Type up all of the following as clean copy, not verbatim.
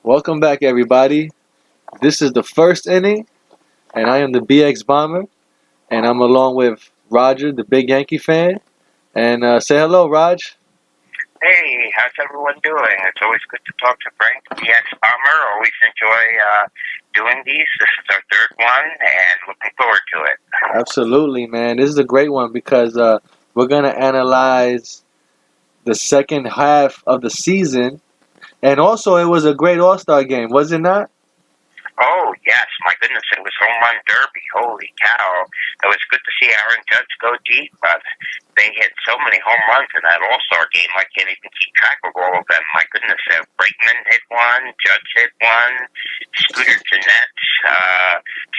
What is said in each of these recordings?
Welcome back, everybody. This is the first inning, and I am the BX Bomber, and I'm along with Roger, the big Yankee fan. And say hello, Raj. Hey, how's everyone doing? It's always good to talk to Frank, the ex-bomber. Always enjoy doing these. This is our third one, and looking forward to it. Absolutely, man. This is a great one because we're gonna analyze the second half of the season, and also it was a great All Star game, was it not? Oh, yes, my goodness, it was home run derby. Holy cow. It was good to see Aaron Judge go deep, but they hit so many home runs in that All-Star game, I can't even keep track of all of them. My goodness, Brakeman hit one, Judge hit one, Scooter Jeanette,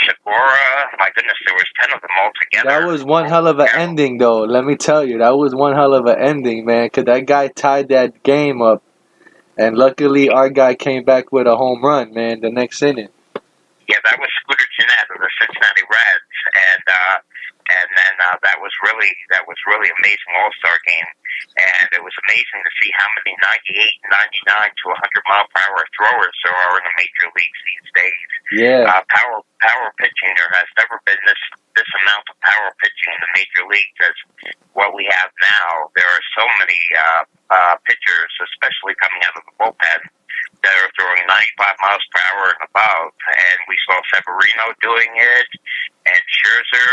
Segura. My goodness, there was 10 of them all together. That was one hell of an ending, though. Let me tell you, that was one hell of an ending, man. Cause that guy tied that game up, and luckily our guy came back with a home run, man. The next inning. Yeah, that was Scooter Jeanette of the Cincinnati Reds, and then that was really amazing All Star game, and it was amazing to see how many 98, 99 to 100 mile per hour throwers there are in the major leagues these days. Yeah. Power pitching. There has never been this amount of power pitching in the major leagues as what we have now. There are so many pitchers, especially coming out of the bullpen, that are throwing 95 miles per hour and above. And we saw Severino doing it, and Scherzer,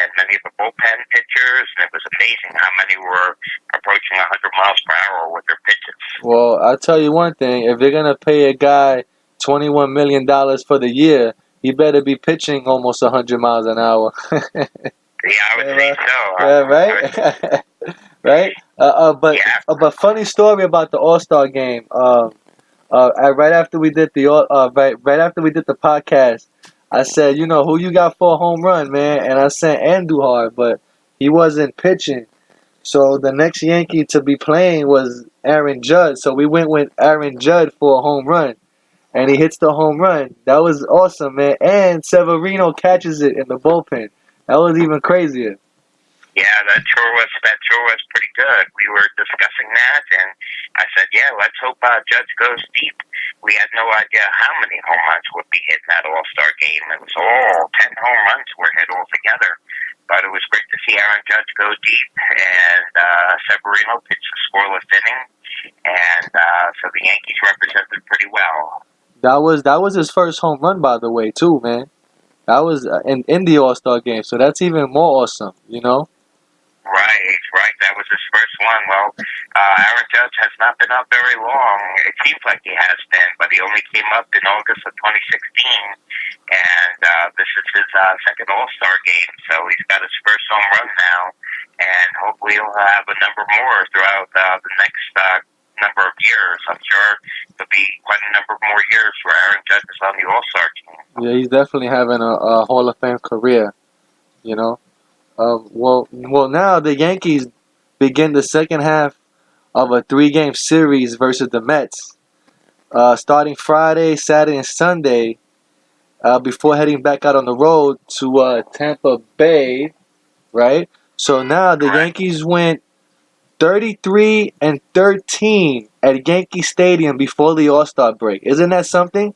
and many of the bullpen pitchers. And it was amazing how many were approaching 100 miles per hour with their pitches. Well, I'll tell you one thing. If they're going to pay a guy $21 million for the year, he better be pitching almost 100 miles an hour. Yeah, I would say so. Yeah, right? Right? But funny story about the All-Star game. Right after we did right after we did the podcast, I said, who you got for a home run, man? And I sent Andujar, but he wasn't pitching. So the next Yankee to be playing was Aaron Judge. So we went with Aaron Judge for a home run, and he hits the home run. That was awesome, man. And Severino catches it in the bullpen. That was even crazier. Yeah, that sure was pretty good. We were discussing that, and I said, yeah, let's hope Judge goes deep. We had no idea how many home runs would be hit in that All-Star game. It was all 10 home runs were hit all together. But it was great to see Aaron Judge go deep, and Severino pitched a scoreless inning, and so the Yankees represented pretty well. That was his first home run, by the way, too, man. That was in the All-Star game, so that's even more awesome, Right. That was his first one. Well, Aaron Judge has not been up very long. It seems like he has been, but he only came up in August of 2016, and this is his second All-Star game. So he's got his first home run now, and hopefully he'll have a number more throughout the next number of years. I'm sure there'll be quite a number more years where Aaron Judge is on the All-Star team. Yeah, he's definitely having a Hall of Fame career, you know. Well, now the Yankees begin the second half of a 3-game series versus the Mets, starting Friday, Saturday, and Sunday, before heading back out on the road to Tampa Bay, right? So now the Yankees went 33-13 at Yankee Stadium before the All-Star break. Isn't that something?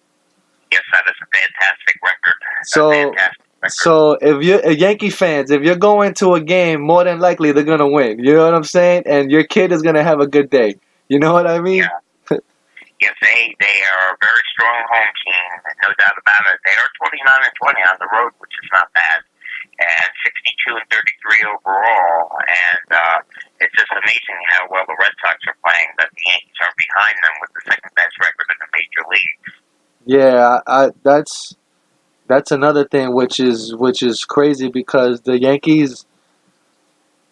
Yes, that is a fantastic record. So if you're Yankee fans, if you're going to a game, more than likely they're gonna win. You know what I'm saying? And your kid is gonna have a good day. You know what I mean? Yeah. Yes, they are a very strong home team, no doubt about it. They are 29-20 on the road, which is not bad, and 62-33 overall. And it's just amazing how well the Red Sox are playing. That the Yankees are behind them with the second best record in the major leagues. Yeah, that's another thing which is crazy because the Yankees,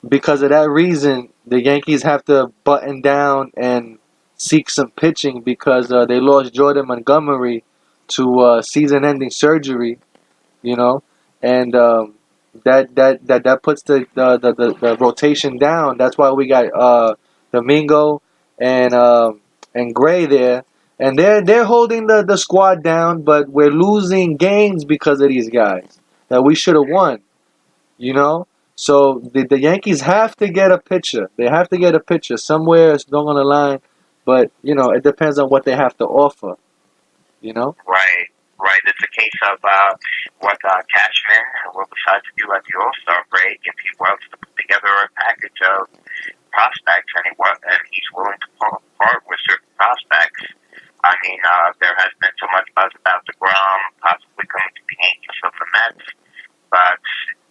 because of that reason, the Yankees have to button down and seek some pitching because they lost Jordan Montgomery to season-ending surgery, and that puts the rotation down. That's why we got Domingo and Gray there. And they're holding the squad down, but we're losing games because of these guys that we should have won, So the Yankees have to get a pitcher. They have to get a pitcher somewhere along the line, but it depends on what they have to offer. You know? Right, right. It's a case of what Cashman will decide to do at the All-Star break if he wants to put together a package of prospects, and he's willing to pull apart with certain prospects. I mean, there has been so much buzz about DeGrom possibly coming to the Yankees from the Mets, but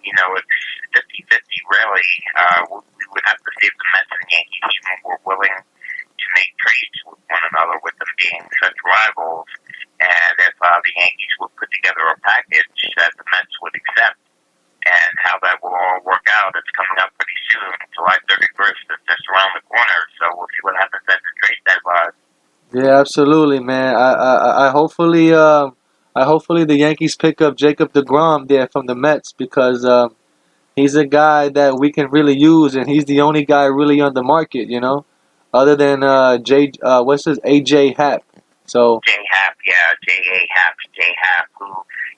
it's 50-50 really. We would have to see if the Mets and Yankees even were willing to make trades with one another, with them being such rivals, and if the Yankees would put together a package that the Mets would accept. And how that will all work out, it's coming up pretty soon. July 31st is just around the corner, so we'll see what happens at the trade deadline. Yeah, absolutely, man. I hopefully the Yankees pick up Jacob DeGrom there from the Mets because he's a guy that we can really use, and he's the only guy really on the market, other than what's his AJ Happ. So J Happ, yeah, J Happ, who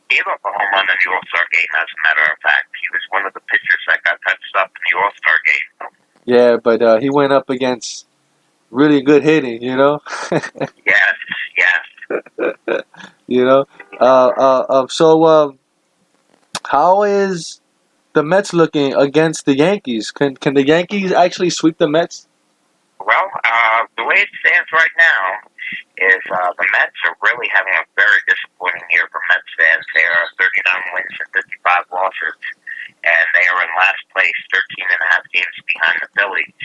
gave up a home run in the All-Star game, as a matter of fact. He was one of the pitchers that got touched up in the All-Star game. yeah, but he went up against really good hitting, Yes, yes. you know. So how is the Mets looking against the Yankees? Can the Yankees actually sweep the Mets? Well, the way it stands right now is the Mets are really having a very disappointing year for Mets fans. They are 39 wins and 55 losses, and they are in last place, 13 and a half games behind the Phillies.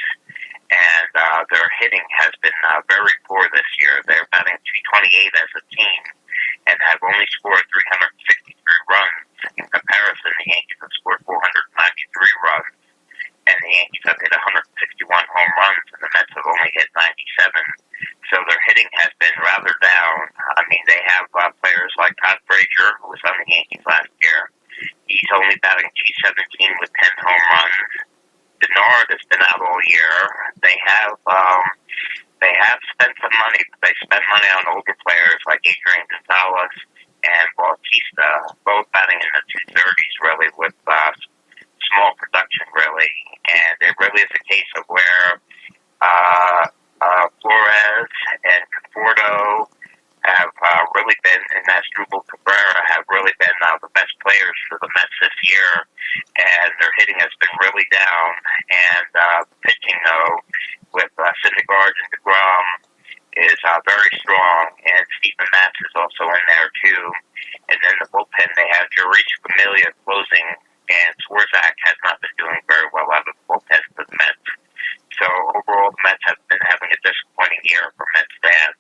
And their hitting has been very poor this year. They're batting 228 as a team and have only scored 363 runs. In comparison, the Yankees have scored 493 runs, and the Yankees have hit 161 home runs, and the Mets have only hit 97. So their hitting has been rather down. I mean, they have players like Todd Frazier, who was on the Yankees last year. He's only batting 217 with 10 home runs. Denard has been out all year. They have spent some money, but they spent money on older players like Adrian Gonzalez and Bautista, both batting in the 230s, really, with small production, really. And it really is a case of where Flores and Conforto have really been, and Asdrubal Cabrera have really been the best players for the Mets this year, and their hitting has been really down. And pitching, though, with Syndergaard and DeGrom is very strong, and Stephen Matz is also in there too. And then the bullpen, they have Jurish Familia closing, and Swarzak has not been doing very well out of the bullpen for the Mets. So overall, the Mets have been having a disappointing year for Mets fans.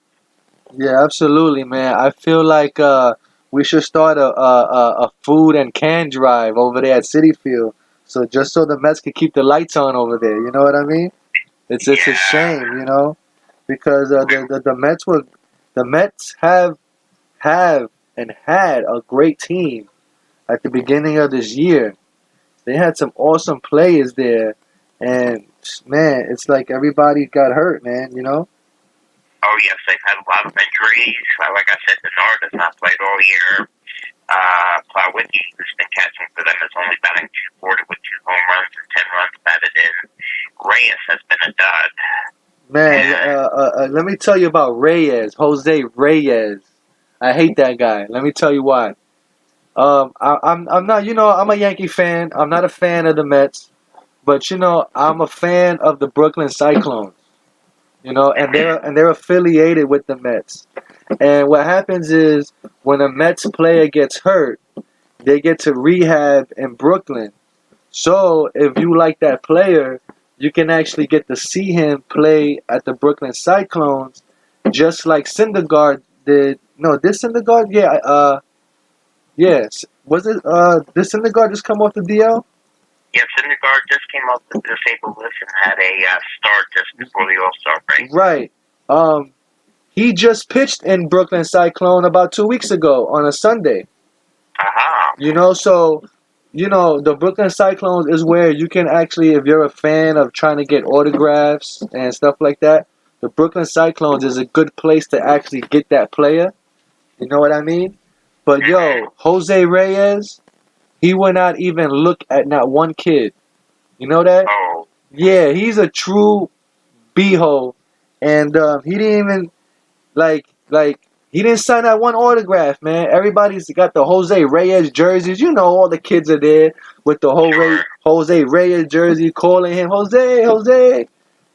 Yeah, absolutely, man. I feel like we should start a food and can drive over there at Citi Field. So just so the Mets can keep the lights on over there. You know what I mean? It's a shame, because the Mets have and had a great team at the beginning of this year. They had some awesome players there, and man, it's like everybody got hurt, man. Oh, yes, they've had a lot of injuries. Like I said, Denard has not played all year. Plawicki, who's been catching for them, is only batting 240 with 2 home runs and 10 runs batted in. Reyes has been a dud. Man, let me tell you about Reyes, Jose Reyes. I hate that guy. Let me tell you why. I'm not, I'm a Yankee fan. I'm not a fan of the Mets, but I'm a fan of the Brooklyn Cyclones. And they're affiliated with the Mets. And what happens is when a Mets player gets hurt, they get to rehab in Brooklyn. So if you like that player, you can actually get to see him play at the Brooklyn Cyclones, just like Syndergaard did. No, did Syndergaard? Yeah. Yes. Was it? Did Syndergaard just come off the DL? Yeah, Syndergaard just came off the disabled list and had a start just before the All-Star break. Right. He just pitched in Brooklyn Cyclone about 2 weeks ago on a Sunday. So, the Brooklyn Cyclones is where you can actually, if you're a fan of trying to get autographs and stuff like that, the Brooklyn Cyclones is a good place to actually get that player. You know what I mean? But, Jose Reyes, he would not even look at not one kid. You know that? Oh. Yeah, he's a true b-hole. And he didn't even, like, He didn't sign that one autograph, man. Everybody's got the Jose Reyes jerseys. You know, all the kids are there with the Sure. Jose Reyes jersey, calling him Jose, Jose.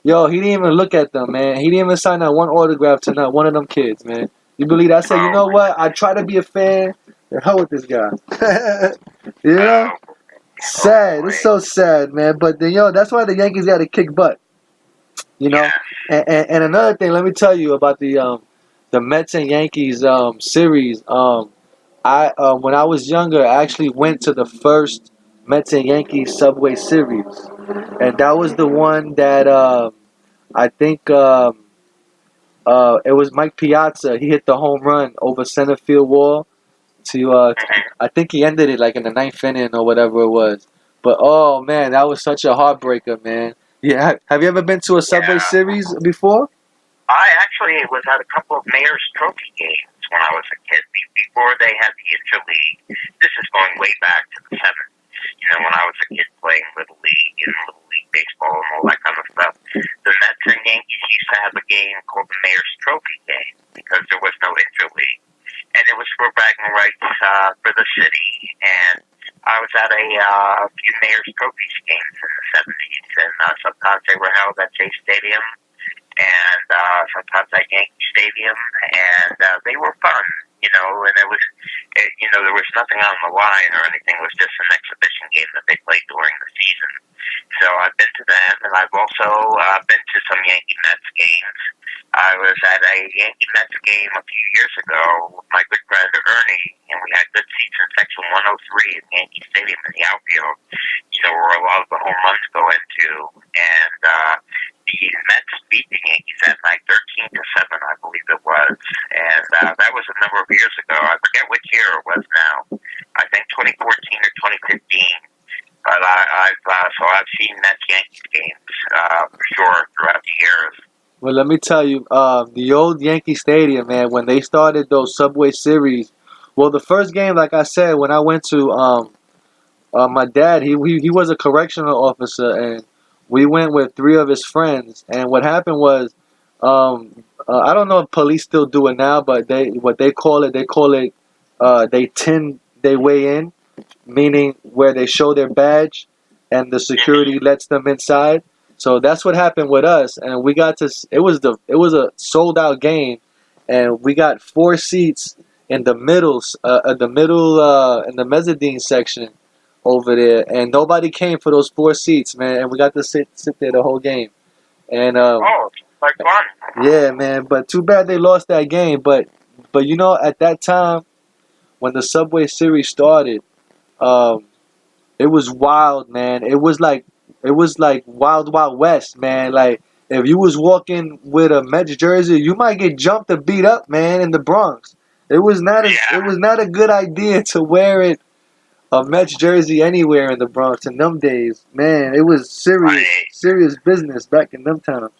Yo, he didn't even look at them, man. He didn't even sign that one autograph to not one of them kids, man. You believe that? I said, you Oh, know what? I try to be a fan. The hell with this guy. You know? oh, oh Sad. boy. It's so sad, man. But then, yo, that's why the Yankees got to kick butt. You know? Yes. And another thing, let me tell you about the Mets and Yankees series. I when I was younger, I actually went to the first Mets and Yankees Subway Series, and that was the one that I think it was Mike Piazza. He hit the home run over center field wall to Mhm. I think he ended it like in the ninth inning or whatever it was. But oh man, that was such a heartbreaker, man. Yeah, have you ever been to a Subway Yeah. Series before? I actually was at a couple of Mayor's Trophy games when I was a kid. Before they had the interleague. This is going way back to the 70s. You know, when I was a kid playing Little League and Little League baseball and all that kind of stuff. The Mets and Yankees used to have a game called the Mayor's Trophy game because there was no interleague. And it was for bragging rights for the city. And I was at a few Mayor's Trophies games in the 70s. And sometimes they were held at Chase Stadium and sometimes at Yankee Stadium, and they were fun, you know. And there was nothing on the line or anything. It was just an exhibition game that they played during the season. So I've been to them, and I've also been to some Yankee Mets games. I was at a Yankee Mets game a few years ago with my good friend Ernie, and we had good seats in section 103 in Yankee Stadium in the outfield. You know, where a lot of the home runs go into, and the Mets beat the Yankees that night 13-7, I believe it was. And that was a number of years ago. I forget which year it was now. I think 2014 or 2015. But I've seen Mets Yankees games for sure throughout the years. Well, let me tell you, the old Yankee Stadium, man, when they started those Subway Series, well, the first game, like I said, when I went to, my dad, he was a correctional officer, and we went with three of his friends. And what happened was, I don't know if police still do it now, but they call it, they tin they way in, meaning where they show their badge, and the security lets them inside. So that's what happened with us, and we got to. It was a sold out game, and we got four seats in the in the mezzanine section over there, and nobody came for those four seats, man. And we got to sit there the whole game, and Oh, it's like fun. yeah, man. But too bad they lost that game. But you know, at that time when the Subway Series started, um, it was wild, man. It was like wild, wild west, man. Like if you was walking with a Mets jersey, you might get jumped or beat up, man, in the Bronx. Yeah. It was not a good idea to wear a Mets jersey anywhere in the Bronx in them days. Man, it was Right. serious business back in them times.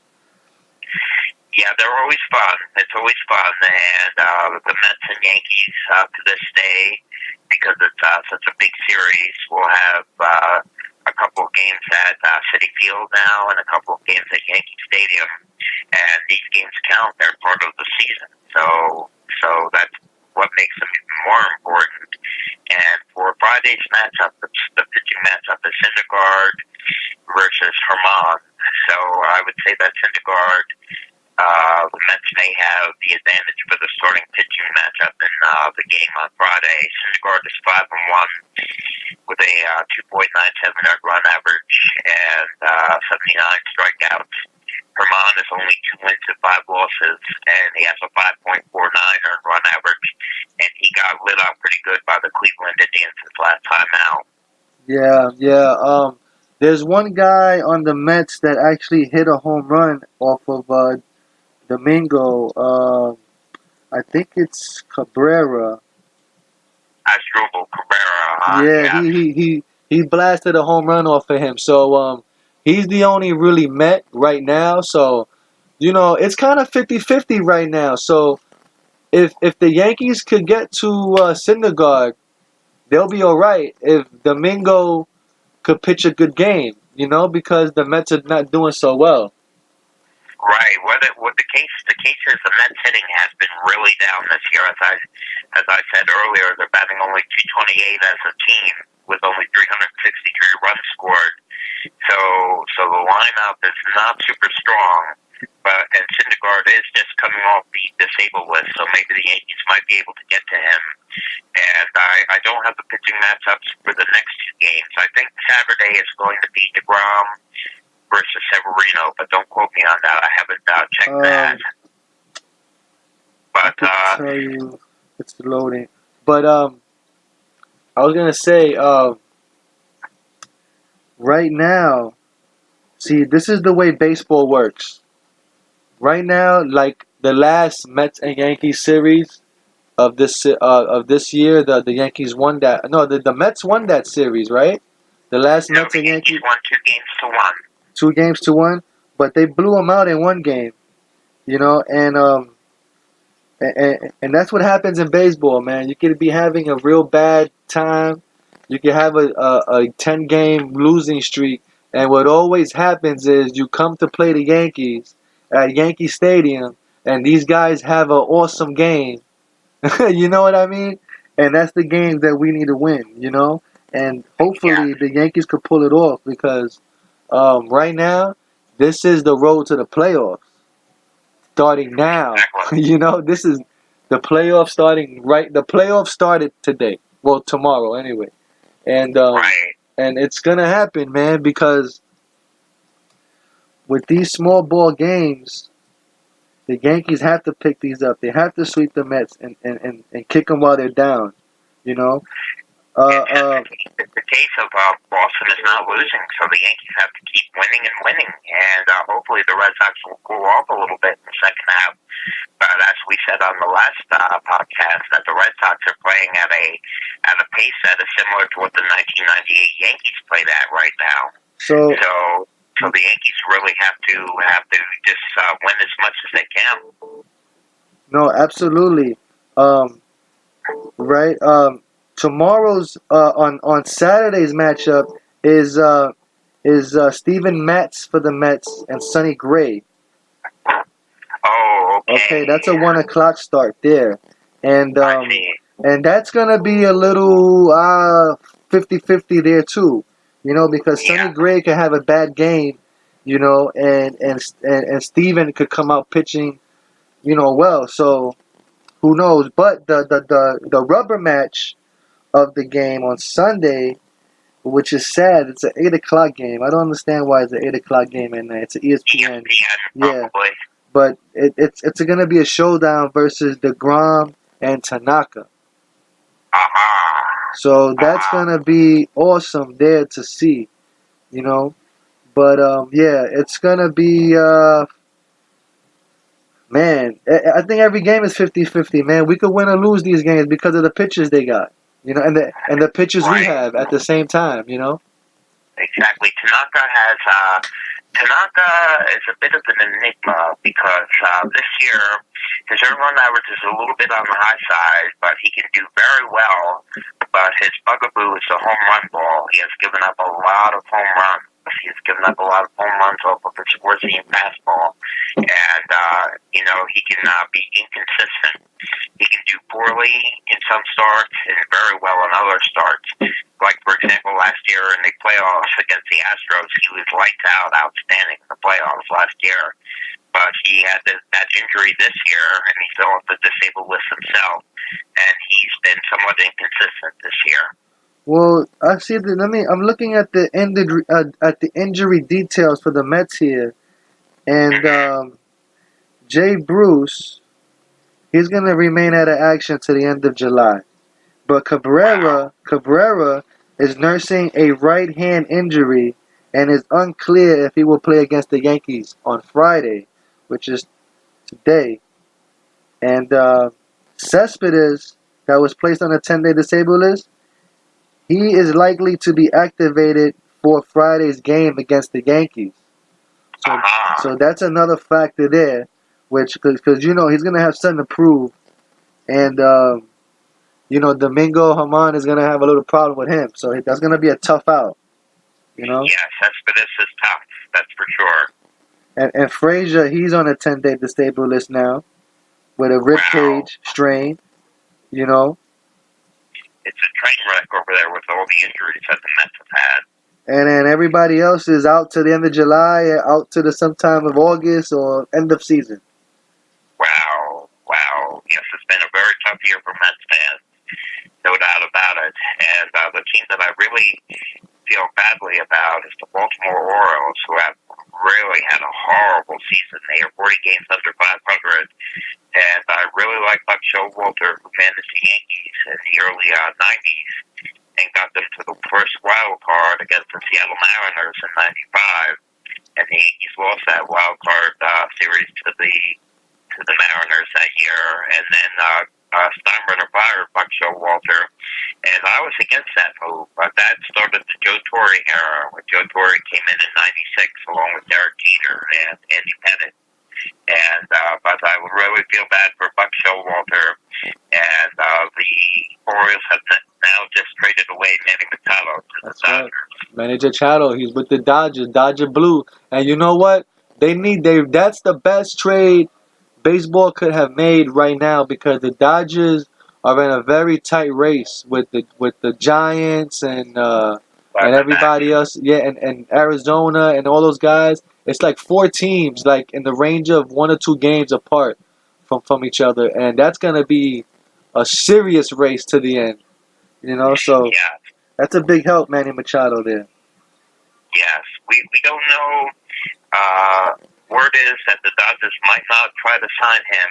Yeah, they're always fun. It's always fun, and the Mets and Yankees to this day, because it's such a big series, we'll have a couple of games at Citi Field now, and a couple of games at Yankee Stadium, and these games count. They're part of the season, so that's what makes them even more important. And for Friday's matchup, the pitching matchup is Syndergaard versus Herman. So I would say that Syndergaard. The Mets may have the advantage for the starting pitching matchup in the game on Friday. Syndergaard is 5-1 with a 2.97 earned run average and 79 strikeouts. Herman is only 2 wins and 5 losses, and he has a 5.49 earned run average. And he got lit up pretty good by the Cleveland Indians his last time out. Yeah, yeah. There's one guy on the Mets that actually hit a home run off of Domingo. I think it's Cabrera. Asdrubal Cabrera, Yeah, yeah. he blasted a home run off of him. So he's the only really Met right now. So you know it's kind of 50-50 right now. So if the Yankees could get to Syndergaard, they'll be all right. If Domingo could pitch a good game, you know, because the Mets are not doing so well. Right. What the case is the Mets hitting has been really down this year. As I said earlier, they're batting only 228 as a team with only 363 runs scored. So the lineup is not super strong. And Syndergaard is just coming off the disabled list, so maybe the Yankees might be able to get to him. And I don't have the pitching matchups for the next two games. I think Saturday is going to be DeGrom versus Severino, but don't quote me on that. I haven't checked that. But I can tell you it's loading. But I was gonna say right now, see, this is the way baseball works. Right now, like the last Mets and Yankees series of this year, the Yankees won that. No, the Mets won that series, right? The last no, Mets the and Yankees won 2-1. 2-1, but they blew them out in one game. You know, and that's what happens in baseball, man. You could be having a real bad time. You could have a 10-game losing streak, and what always happens is you come to play the Yankees at Yankee Stadium, and these guys have an awesome game. You know what I mean? And that's the game that we need to win, you know? And hopefully the Yankees could pull it off because right now, this is the road to the playoffs. Starting now. Exactly. You know, this is the playoffs starting right. The playoffs started today. Well, tomorrow anyway. And Right. and it's going to happen, man, because with these small ball games, the Yankees have to pick these up. They have to sweep the Mets and kick them while they're down, you know? It's the case of Boston is not losing, so the Yankees have to keep winning and winning, and hopefully the Red Sox will cool off a little bit in the second half. But as we said on the last podcast, that the Red Sox are playing at a pace that is similar to what the 1998 Yankees played at right now. So the Yankees really have to just win as much as they can. No, absolutely. Right. Tomorrow's on Saturday's matchup is Steven Matz for the Mets and Sonny Gray. Oh, okay. Okay, that's a 1:00 start there, and that's gonna be a little 50-50 there too, you know, because Sonny Gray could have a bad game, you know, and Steven could come out pitching, you know, well. So who knows? But the rubber match of the game on Sunday, which is sad. It's an 8:00 game. I don't understand why it's an 8:00 game and it's an ESPN. Yeah, but it's going to be a showdown versus DeGrom and Tanaka. So that's going to be awesome there to see, you know. But yeah, it's going to be man. I think every game is 50-50, man. We could win or lose these games because of the pitchers they got. You know, and the pitchers we have at the same time, you know? Exactly. Tanaka is a bit of an enigma because this year his earned run average is a little bit on the high side, but he can do very well. But his bugaboo is the home run ball. He has given up a lot of home runs. He has given up a lot of home runs off of his four-seam fastball. And, you know, he can be inconsistent. He can do poorly in some starts and very well in other starts. Like, for example, last year in the playoffs against the Astros, he was lights out, outstanding in the playoffs last year. But he had that injury this year, and he's still off the disabled list himself. And he's been somewhat inconsistent this year. Well, I see that. I'm looking at the injury details for the Mets here, and Jay Bruce, he's going to remain out of action to the end of July. But Cabrera is nursing a right hand injury and is unclear if he will play against the Yankees on Friday, which is today. And Cespedes, that was placed on a 10-day disabled list, he is likely to be activated for Friday's game against the Yankees. So that's another factor there, which because you know he's gonna have something to prove, and you know Domingo Germán is gonna have a little problem with him. So that's gonna be a tough out. You know. Yes, Cespedes is tough. That's for sure. And Frazier, he's on a 10-day disabled list now with a rib Wow. cage strain. You know, It's a train wreck over there with all the injuries that the Mets have had. and then everybody else is out to the end of July, out to the sometime of August or end of season. Wow. Wow. Yes, it's been a very tough year for Mets fans. No doubt about it. And the team that I really feel badly about is the Baltimore Orioles, who have really had a horrible season. They are 40 games under 500. And I really like Buck Showalter, who managed the Yankees in the early 90s and got them to the first wild card against the Seattle Mariners in 95. And the Yankees lost that wild card series to the Mariners that year. And then Steinbrenner fired Buck Showalter. And I was against that move, but that started the Joe Torre era, when Joe Torre came in 96 along with Derek Jeter and Andy Pettit. And but I would really feel bad for Buck Showalter. And the Orioles have now just traded away Manny Machado to the Dodgers. Manny Machado, he's with the Dodgers, Dodger Blue. And you know what? That's the best trade baseball could have made right now, because the Dodgers are in a very tight race with the Giants and everybody else. Yeah, and Arizona and all those guys. It's like 4 teams, like in the range of 1 or 2 games apart from each other, and that's gonna be a serious race to the end. You know, so Yeah. that's a big help, Manny Machado there. Yes, we don't know. Word is that the Dodgers might not try to sign him,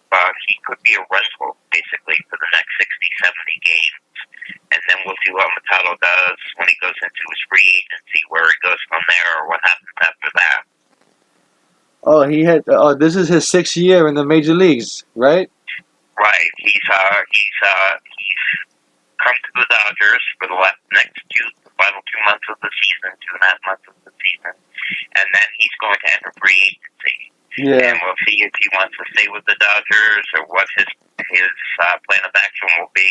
but he could be a rental basically for the next 60, 70 games. And then we'll see what Machado does when he goes into his free agency, where he goes from there, or what happens after that. Oh, he had. Oh, this is his 6th year in the major leagues, right? Right. He's come to the Dodgers for the final 2 months of the season, 2.5 months of the season, and then he's going to enter free agency. Yeah. And we'll see if he wants to stay with the Dodgers or what his plan of action will be,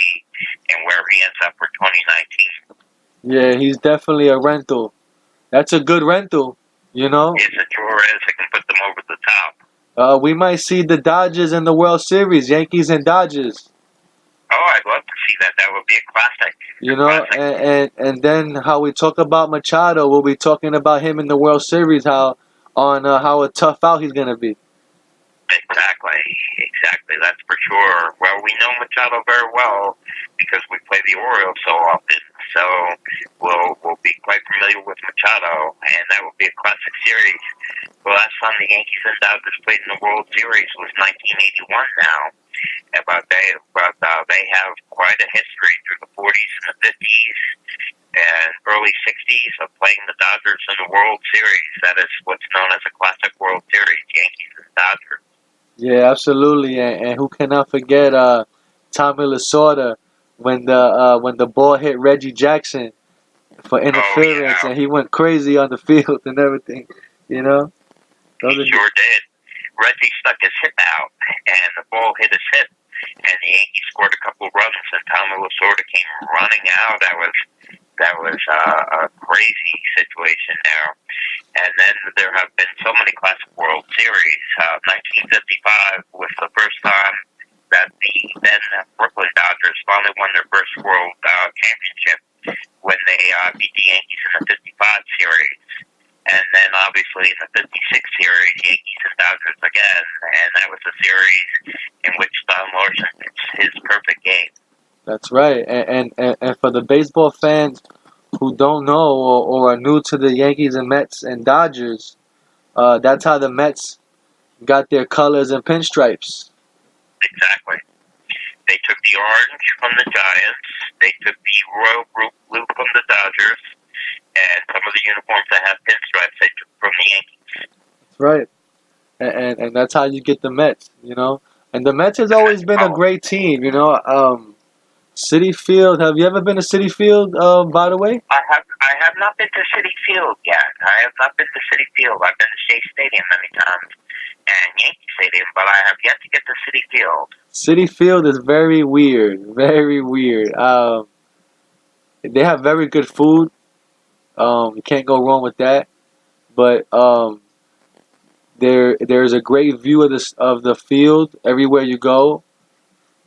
and where he ends up for 2019. Yeah, he's definitely a rental. That's a good rental, you know. Yes, it sure is. It can put them over the top. We might see the Dodgers in the World Series, Yankees and Dodgers. Oh, I'd love to see that. That would be a classic. You know, and then how we talk about Machado, we'll be talking about him in the World Series, how a tough out he's gonna be. Exactly. That's for sure. Well, we know Machado very well because we play the Orioles so often. So we'll be quite familiar with Machado, and that will be a classic series. The last time the Yankees and Dodgers played in the World Series was 1981 now. But they have quite a history through the 40s and the 50s and early 60s of playing the Dodgers in the World Series. That is what's known as a classic World Series, Yankees and Dodgers. Yeah, absolutely, and who cannot forget Tommy Lasorda when the ball hit Reggie Jackson for interference, and he went crazy on the field and everything. You know, he sure did. Reggie stuck his hip out, and the ball hit his hip, and the Yankees scored a couple runs, and Tommy Lasorda came running out. That was a crazy situation there. And then there have been so many classic World Series. 1955 was the first time that the then Brooklyn Dodgers finally won their first World Championship when they beat the Yankees in the 55 series. And then obviously in the 56 series, Yankees and Dodgers again. And that was a series in which Don Larson pitched his perfect game. That's right. And for the baseball fans who don't know or are new to the Yankees and Mets and Dodgers, that's how the Mets got their colors and pinstripes. Exactly. They took the orange from the Giants. They took the royal blue from the Dodgers. And some of the uniforms that have pinstripes they took from the Yankees. That's right. And that's how you get the Mets, you know. And the Mets has always been a great team, you know. Citi Field. Have you ever been to Citi Field? By the way, I have not been to Citi Field yet. I have not been to Citi Field. I've been to Shea Stadium many times and Yankee Stadium, but I have yet to get to Citi Field. Citi Field is very weird. Very weird. They have very good food. You can't go wrong with that. But There's a great view of the field everywhere you go.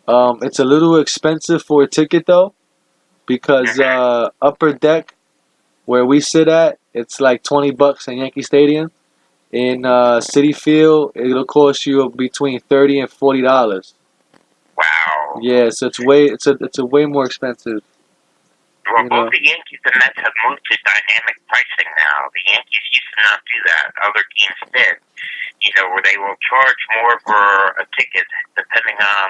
It's a little expensive for a ticket though, because Mhm. upper deck where we sit at, it's like $20 in Yankee Stadium. In City Field, it'll cost you between $30 and $40. Wow. Yeah, so it's a way more expensive, Well, you both know. the Yankees and Mets have moved to dynamic pricing now. The Yankees used to not do that. Other teams did. You know, where they will charge more for a ticket depending on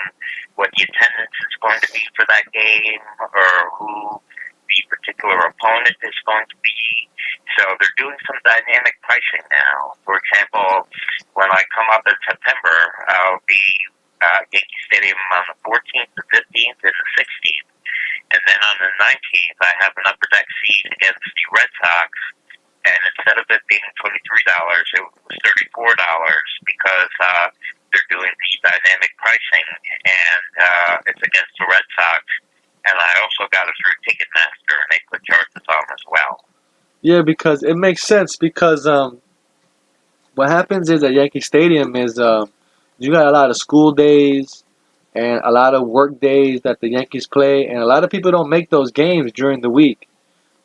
what the attendance is going to be for that game or who the particular opponent is going to be. So they're doing some dynamic pricing now. For example, when I come up in September, I'll be Yankee Stadium on the 14th, the 15th, and the 16th. And then on the 19th, I have an upper deck seat against the Red Sox. And instead of it being $23, it was $34 because they're doing the dynamic pricing, and it's against the Red Sox. And I also got it through Ticketmaster, and they put charges on as well. Yeah, because it makes sense because what happens is at Yankee Stadium is you got a lot of school days and a lot of work days that the Yankees play, and a lot of people don't make those games during the week,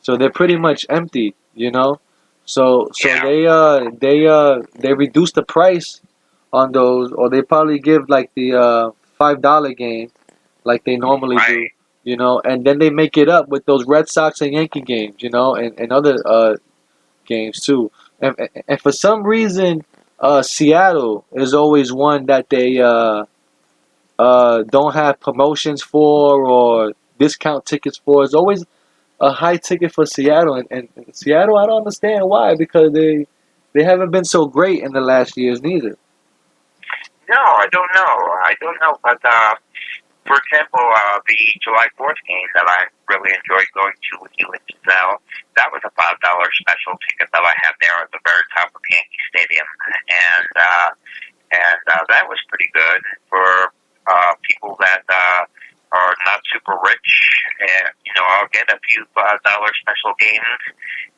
so they're pretty much empty, you know. So Yeah, they reduce the price on those, or they probably give like the $5 game like they normally do, right. you know, and then they make it up with those Red Sox and Yankee games, you know, and other games too. And for some reason, Seattle is always one that they don't have promotions for or discount tickets for. It's always a high ticket for Seattle, and Seattle, I don't understand why, because they haven't been so great in the last years neither. No, I don't know. I don't know, but for example, the July 4th game that I really enjoyed going to with you and Giselle, that was a $5 special ticket that I had there at the very top of Yankee Stadium, and that was pretty good for people that are not super rich. And, you know, I'll get a few dollar special games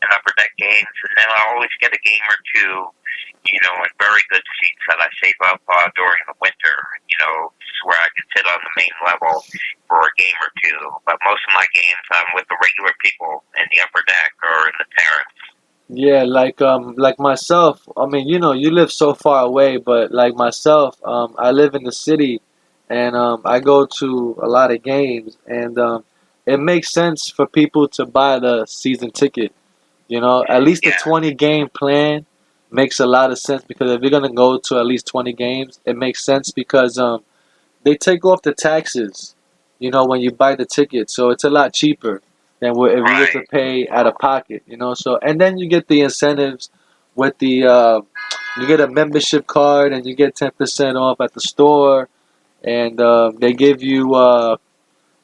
and upper deck games, and then I'll always get a game or two, you know, in very good seats that I save up during the winter, you know, where I can sit on the main level for a game or two. But most of my games, I'm with the regular people in the upper deck or in the terrace. Yeah, like myself. I mean, you know, you live so far away, but like myself, I live in the city, and I go to a lot of games, and it makes sense for people to buy the season ticket. You know, at least the Yeah, 20 game plan makes a lot of sense because if you're gonna go to at least 20 games, it makes sense because they take off the taxes, you know, when you buy the ticket, so it's a lot cheaper than if you were to right. pay out of pocket, you know. So and then you get the incentives with the you get a membership card and you get 10% off at the store, and they give you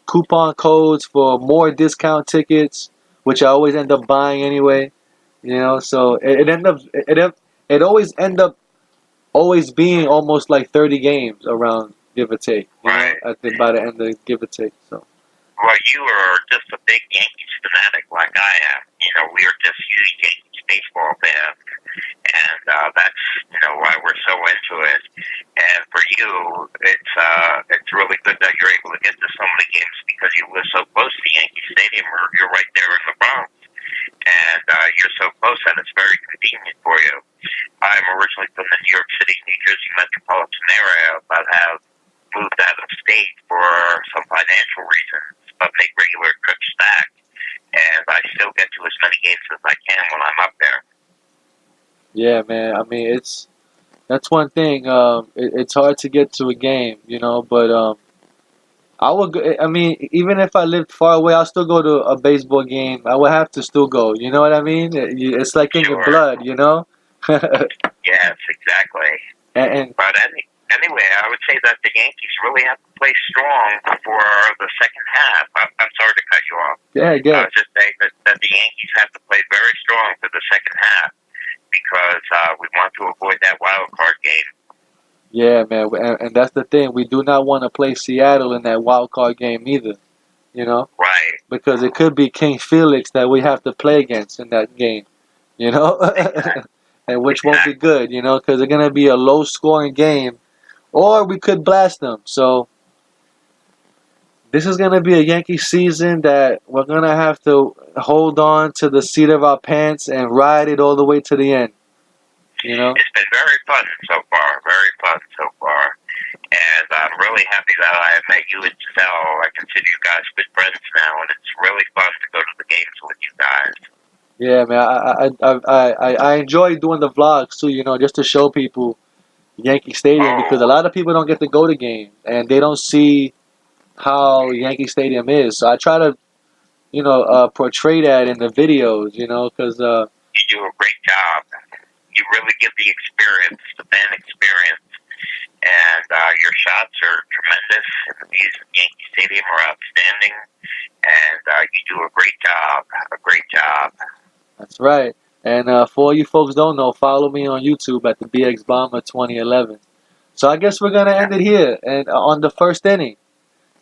coupon codes for more discount tickets, which I always end up buying anyway. You know, so it always end up always being almost like 30 games around, give or take. You know, Right. at the by the end of give or take. So Well, you are just a big Yankees fanatic like I am. You know, we are just huge Yankees baseball fans, and that's, you know, why we're so into it. And for you, it's really good that you're able to get to so many games because you live so close to Yankee Stadium, or you're right there in the Bronx, and you're so close that it's very convenient for you. I'm originally from the New York City, New Jersey metropolitan area, but have moved out of state for some financial reasons, but make regular trips back. And I still get to as many games as I can when I'm up there. yeah, man. I mean, that's one thing. It's hard to get to a game, you know, but I would. I mean, even if I lived far away, I'll still go to a baseball game. I would have to still go. You know what I mean? It's like in your Sure. blood, you know. and, Yes, exactly. and But anyway, I would say that the Yankees really have to play strong for the second half. I'm sorry to cut you off. yeah, I good. was just saying that the Yankees have to play very strong for the second half because we want to avoid that wild card game. Yeah, man, and that's the thing. We do not want to play Seattle in that wild card game either. You know, Right. because it could be King Felix that we have to play against in that game. You know, Exactly. and which won't be good, because it's gonna be a low-scoring game, or we could blast them. So this is gonna be a Yankee season that we're gonna have to hold on to the seat of our pants and ride it all the way to the end. It's been very fun so far, very fun so far. And I'm really happy that I have met you and Giselle. I consider you guys good friends now, and it's really fun to go to the games with you guys. Yeah, man, I enjoy doing the vlogs too, just to show people Yankee Stadium, because a lot of people don't get to go to games and they don't see how Yankee Stadium is. So I try to, portray that in the videos, because You do a great job. You really give the experience, the fan experience, and your shots are tremendous. The views of Yankee Stadium are outstanding, and you do a great job. A great job. That's right. And for all you folks don't know, follow me on YouTube at the BX Bomber 2011. So I guess we're gonna end it here and on the first inning.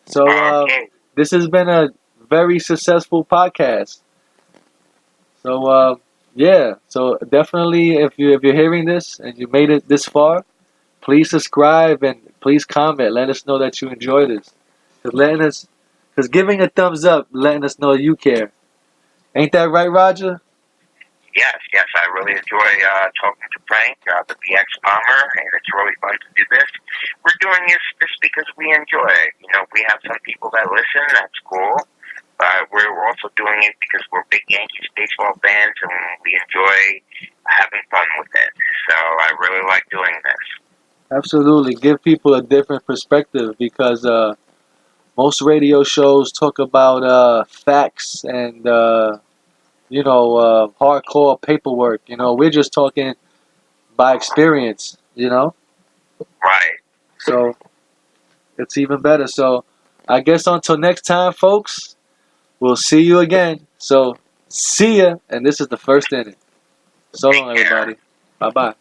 So Okay. this has been a very successful podcast. So yeah. So definitely, if you're hearing this and you made it this far, please subscribe and please comment. Let us know that you enjoy this. Cause giving a thumbs up, letting us know you care. Ain't that right, Roger? Yes, I really enjoy talking to Frank, the BX Bomber, and it's really fun to do this. We're doing this because we enjoy it. We have some people that listen, that's cool. We're also doing it because we're big Yankees baseball fans, and we enjoy having fun with it. So I really like doing this. Absolutely. Give people a different perspective, because most radio shows talk about facts and hardcore paperwork. We're just talking by experience. Right. So it's even better. So I guess until next time, folks, we'll see you again. So see ya. And this is the first inning. So long, everybody. Bye bye.